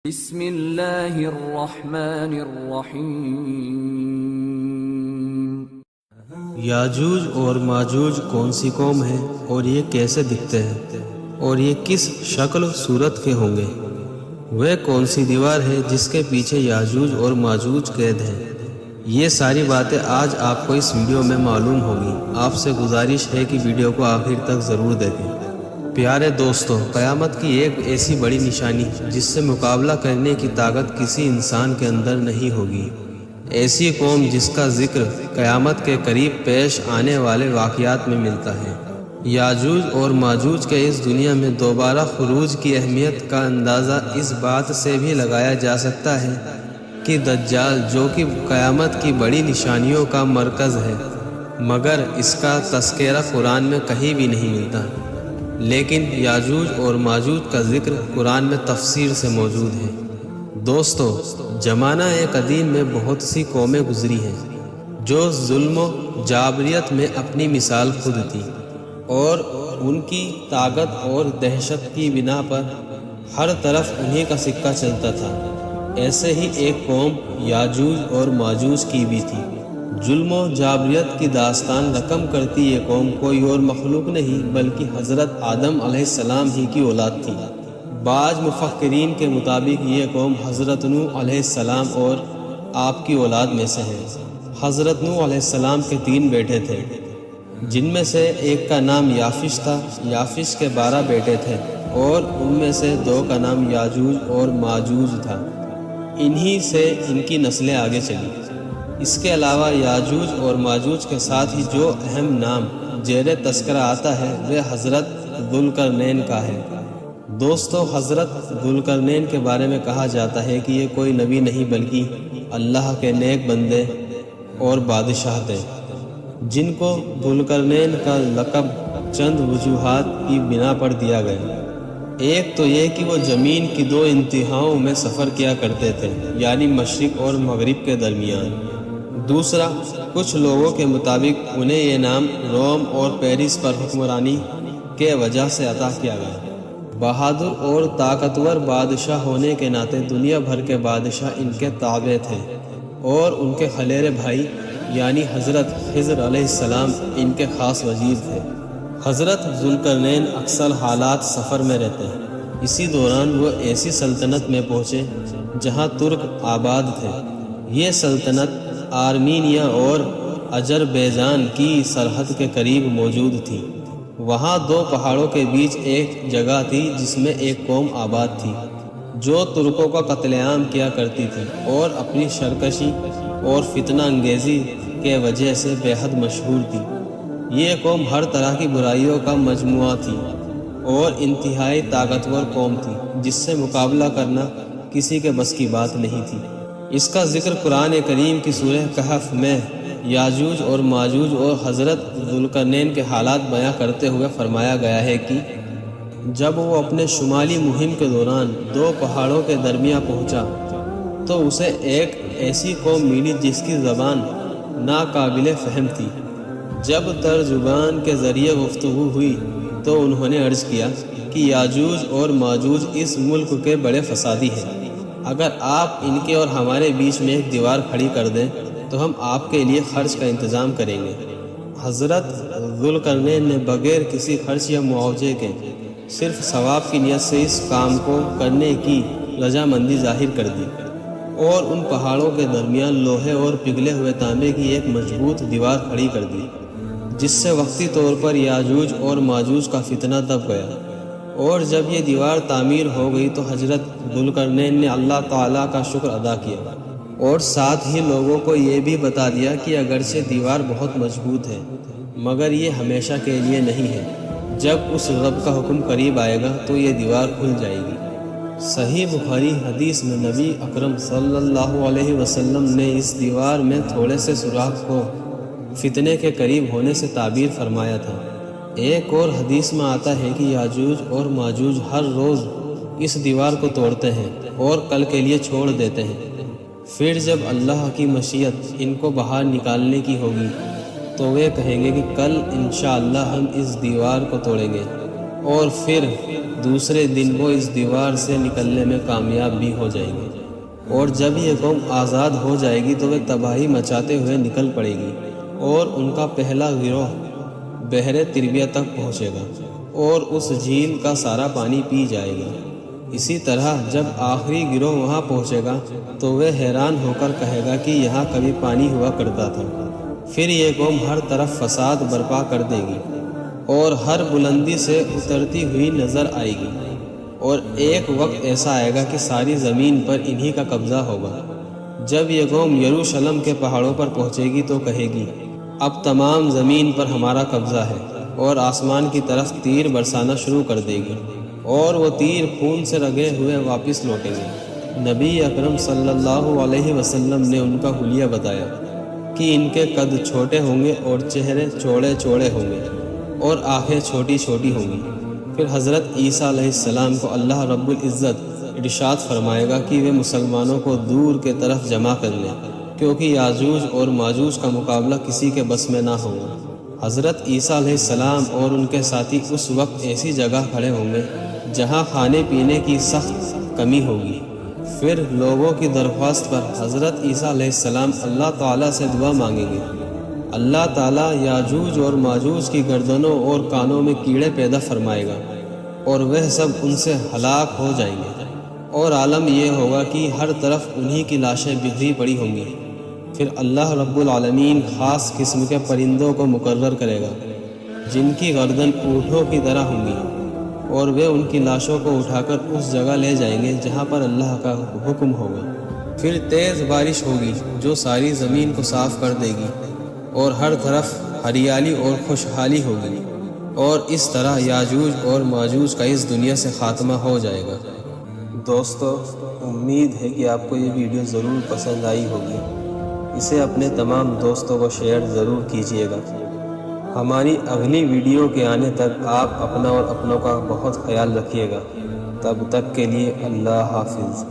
بسم اللہ الرحمن الرحیم۔ یاجوج اور ماجوج کون سی قوم ہے اور یہ کیسے دکھتے ہیں اور یہ کس شکل و صورت کے ہوں گے؟ وہ کون سی دیوار ہے جس کے پیچھے یاجوج اور ماجوج قید ہیں؟ یہ ساری باتیں آج آپ کو اس ویڈیو میں معلوم ہوگی۔ آپ سے گزارش ہے کہ ویڈیو کو آخر تک ضرور دیکھیں۔ پیارے دوستو، قیامت کی ایک ایسی بڑی نشانی جس سے مقابلہ کرنے کی طاقت کسی انسان کے اندر نہیں ہوگی، ایسی قوم جس کا ذکر قیامت کے قریب پیش آنے والے واقعات میں ملتا ہے۔ یاجوج اور ماجوج کے اس دنیا میں دوبارہ خروج کی اہمیت کا اندازہ اس بات سے بھی لگایا جا سکتا ہے کہ دجال، جو کہ قیامت کی بڑی نشانیوں کا مرکز ہے، مگر اس کا تذکرہ قرآن میں کہیں بھی نہیں ملتا، لیکن یاجوج اور ماجوج کا ذکر قرآن میں تفصیل سے موجود ہے۔ دوستو، زمانہ قدیم میں بہت سی قومیں گزری ہیں جو ظلم و جابریت میں اپنی مثال خود تھی، اور ان کی طاقت اور دہشت کی بنا پر ہر طرف انہی کا سکہ چلتا تھا۔ ایسے ہی ایک قوم یاجوج اور ماجوج کی بھی تھی۔ ظلم و جابریت کی داستان رقم کرتی یہ قوم کوئی اور مخلوق نہیں بلکہ حضرت آدم علیہ السلام ہی کی اولاد تھی۔ بعض مفکرین کے مطابق یہ قوم حضرت نوح علیہ السلام اور آپ کی اولاد میں سے ہے۔ حضرت نوح علیہ السلام کے 3 بیٹے تھے، جن میں سے ایک کا نام یافش تھا۔ یافش کے 12 بیٹے تھے اور ان میں سے 2 کا نام یاجوج اور ماجوج تھا۔ انہی سے ان کی نسلیں آگے چلی۔ اس کے علاوہ یاجوج اور ماجوج کے ساتھ ہی جو اہم نام زیر تذکرہ آتا ہے وہ حضرت ذوالقرنین کا ہے۔ دوستو، حضرت ذوالقرنین کے بارے میں کہا جاتا ہے کہ یہ کوئی نبی نہیں بلکہ اللہ کے نیک بندے اور بادشاہ تھے، جن کو ذوالقرنین کا لقب چند وجوہات کی بنا پر دیا گیا۔ ایک تو یہ کہ وہ زمین کی 2 انتہاؤں میں سفر کیا کرتے تھے، یعنی مشرق اور مغرب کے درمیان۔ دوسرا، کچھ لوگوں کے مطابق انہیں یہ نام روم اور پیرس پر حکمرانی کے وجہ سے عطا کیا گیا۔ بہادر اور طاقتور بادشاہ ہونے کے ناطے دنیا بھر کے بادشاہ ان کے تابع تھے، اور ان کے خلیرے بھائی یعنی حضرت خضر علیہ السلام ان کے خاص وزیر تھے۔ حضرت ذوالقرنین اکثر حالات سفر میں رہتے ہیں۔ اسی دوران وہ ایسی سلطنت میں پہنچے جہاں ترک آباد تھے۔ یہ سلطنت آرمینیا اور اذربائیجان کی سرحد کے قریب موجود تھی۔ وہاں 2 پہاڑوں کے بیچ ایک جگہ تھی جس میں ایک قوم آباد تھی جو ترکوں کا قتل عام کیا کرتی تھی اور اپنی سرکشی اور فتنہ انگیزی کے وجہ سے بے حد مشہور تھی۔ یہ قوم ہر طرح کی برائیوں کا مجموعہ تھی اور انتہائی طاقتور قوم تھی جس سے مقابلہ کرنا کسی کے بس کی بات نہیں تھی۔ اس کا ذکر قرآن کریم کی سورہ کہف میں یاجوج اور ماجوج اور حضرت ذوالقرنین کے حالات بیان کرتے ہوئے فرمایا گیا ہے کہ جب وہ اپنے شمالی مہم کے دوران 2 پہاڑوں کے درمیان پہنچا تو اسے ایک ایسی قوم ملی جس کی زبان ناقابل فہم تھی۔ جب ترجمان کے ذریعے گفتگو ہوئی تو انہوں نے عرض کیا کہ یاجوج اور ماجوج اس ملک کے بڑے فسادی ہیں۔ اگر آپ ان کے اور ہمارے بیچ میں ایک دیوار کھڑی کر دیں تو ہم آپ کے لیے خرچ کا انتظام کریں گے۔ حضرت ذوالقرنین نے بغیر کسی خرچ یا معاوضے کے صرف ثواب کی نیت سے اس کام کو کرنے کی رضامندی ظاہر کر دی اور ان پہاڑوں کے درمیان لوہے اور پگھلے ہوئے تانبے کی ایک مضبوط دیوار کھڑی کر دی، جس سے وقتی طور پر یاجوج اور ماجوج کا فتنہ دب گیا۔ اور جب یہ دیوار تعمیر ہو گئی تو حضرت ذوالقرنین نے اللہ تعالیٰ کا شکر ادا کیا اور ساتھ ہی لوگوں کو یہ بھی بتا دیا کہ اگرچہ دیوار بہت مضبوط ہے مگر یہ ہمیشہ کے لیے نہیں ہے، جب اس رب کا حکم قریب آئے گا تو یہ دیوار کھل جائے گی۔ صحیح بخاری حدیث میں نبی اکرم صلی اللہ علیہ وسلم نے اس دیوار میں تھوڑے سے سوراخ کو فتنے کے قریب ہونے سے تعبیر فرمایا تھا۔ ایک اور حدیث میں آتا ہے کہ یاجوج اور ماجوج ہر روز اس دیوار کو توڑتے ہیں اور کل کے لیے چھوڑ دیتے ہیں، پھر جب اللہ کی مشیت ان کو باہر نکالنے کی ہوگی تو وہ کہیں گے کہ کل انشاءاللہ ہم اس دیوار کو توڑیں گے، اور پھر دوسرے دن وہ اس دیوار سے نکلنے میں کامیاب بھی ہو جائیں گے، اور جب یہ قوم آزاد ہو جائے گی تو وہ تباہی مچاتے ہوئے نکل پڑے گی، اور ان کا پہلا گروہ بحر تربیہ تک پہنچے گا اور اس جھیل کا سارا پانی پی جائے گا۔ اسی طرح جب آخری گروہ وہاں پہنچے گا تو وہ حیران ہو کر کہے گا کہ یہاں کبھی پانی ہوا کرتا تھا۔ پھر یہ قوم ہر طرف فساد برپا کر دے گی اور ہر بلندی سے اترتی ہوئی نظر آئے گی، اور ایک وقت ایسا آئے گا کہ ساری زمین پر انہی کا قبضہ ہوگا۔ جب یہ قوم یروشلم کے پہاڑوں پر پہنچے گی تو کہے گی اب تمام زمین پر ہمارا قبضہ ہے، اور آسمان کی طرف تیر برسانا شروع کر دے گی، اور وہ تیر خون سے رگے ہوئے واپس لوٹیں گے۔ نبی اکرم صلی اللہ علیہ وسلم نے ان کا حلیہ بتایا کہ ان کے قد چھوٹے ہوں گے اور چہرے چوڑے چوڑے ہوں گے اور آنکھیں چھوٹی چھوٹی ہوں گی۔ پھر حضرت عیسیٰ علیہ السلام کو اللہ رب العزت ارشاد فرمائے گا کہ وہ مسلمانوں کو دور کے طرف جمع کر لیں، کیونکہ یاجوج اور ماجوج کا مقابلہ کسی کے بس میں نہ ہوگا۔ حضرت عیسیٰ علیہ السلام اور ان کے ساتھی اس وقت ایسی جگہ کھڑے ہوں گے جہاں کھانے پینے کی سخت کمی ہوگی۔ پھر لوگوں کی درخواست پر حضرت عیسیٰ علیہ السلام اللہ تعالیٰ سے دعا مانگیں گے۔ اللہ تعالیٰ یاجوج اور ماجوج کی گردنوں اور کانوں میں کیڑے پیدا فرمائے گا، اور وہ سب ان سے ہلاک ہو جائیں گے، اور عالم یہ ہوگا کہ ہر طرف انہی کی لاشیں بکھری پڑی ہوں گی۔ پھر اللہ رب العالمین خاص قسم کے پرندوں کو مقرر کرے گا جن کی گردن اونٹوں کی طرح ہوں گی، اور وہ ان کی لاشوں کو اٹھا کر اس جگہ لے جائیں گے جہاں پر اللہ کا حکم ہوگا۔ پھر تیز بارش ہوگی جو ساری زمین کو صاف کر دے گی، اور ہر طرف ہریالی اور خوشحالی ہوگی، اور اس طرح یاجوج اور ماجوج کا اس دنیا سے خاتمہ ہو جائے گا۔ دوستو، امید ہے کہ آپ کو یہ ویڈیو ضرور پسند آئی ہوگی۔ اسے اپنے تمام دوستوں کو شیئر ضرور کیجیے گا۔ ہماری اگلی ویڈیو کے آنے تک آپ اپنا اور اپنوں کا بہت خیال رکھیے گا۔ تب تک کے لیے اللہ حافظ۔